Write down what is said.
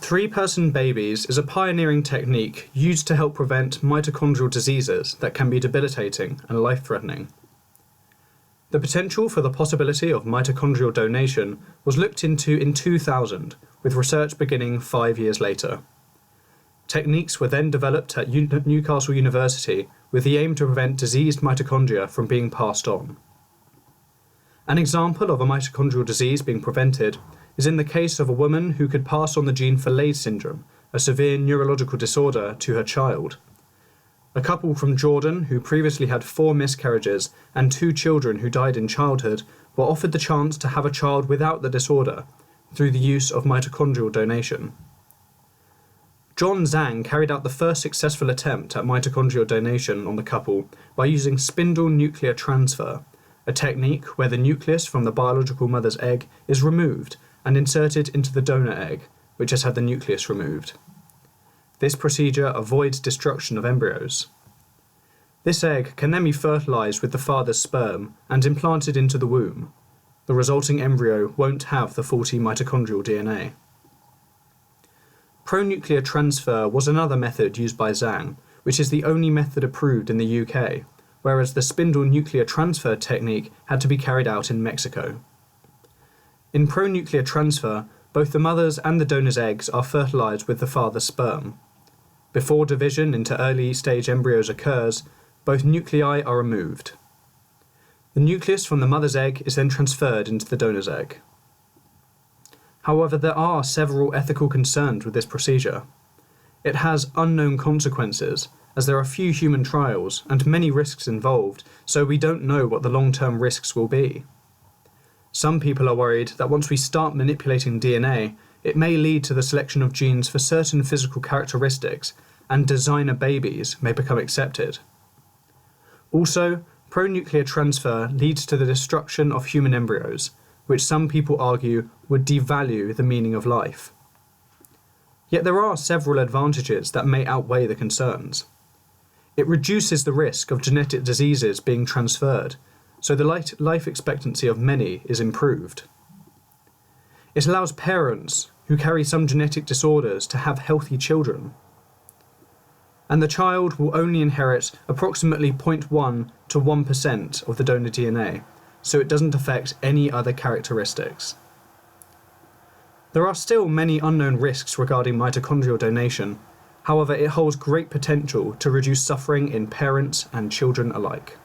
Three-person babies is a pioneering technique used to help prevent mitochondrial diseases that can be debilitating and life-threatening. The potential for the possibility of mitochondrial donation was looked into in 2000, with research beginning 5 years later. Techniques were then developed at Newcastle University with the aim to prevent diseased mitochondria from being passed on. An example of a mitochondrial disease being prevented is in the case of a woman who could pass on the gene for Leigh syndrome, a severe neurological disorder, to her child. A couple from Jordan who previously had 4 miscarriages and 2 children who died in childhood were offered the chance to have a child without the disorder through the use of mitochondrial donation. John Zhang carried out the first successful attempt at mitochondrial donation on the couple by using spindle nuclear transfer, a technique where the nucleus from the biological mother's egg is removed and inserted into the donor egg, which has had the nucleus removed. This procedure avoids destruction of embryos. This egg can then be fertilized with the father's sperm and implanted into the womb. The resulting embryo won't have the faulty mitochondrial DNA. Pronuclear transfer was another method used by Zhang, which is the only method approved in the UK, whereas the spindle nuclear transfer technique had to be carried out in Mexico. In pronuclear transfer, both the mother's and the donor's eggs are fertilized with the father's sperm. Before division into early stage embryos occurs, both nuclei are removed. The nucleus from the mother's egg is then transferred into the donor's egg. However, there are several ethical concerns with this procedure. It has unknown consequences, as there are few human trials and many risks involved, so we don't know what the long-term risks will be. Some people are worried that once we start manipulating DNA, it may lead to the selection of genes for certain physical characteristics, and designer babies may become accepted. Also, pronuclear transfer leads to the destruction of human embryos, which some people argue would devalue the meaning of life. Yet there are several advantages that may outweigh the concerns. It reduces the risk of genetic diseases being transferred, so the life expectancy of many is improved. It allows parents who carry some genetic disorders to have healthy children. And the child will only inherit approximately 0.1 to 1% of the donor DNA, so it doesn't affect any other characteristics. There are still many unknown risks regarding mitochondrial donation. However, it holds great potential to reduce suffering in parents and children alike.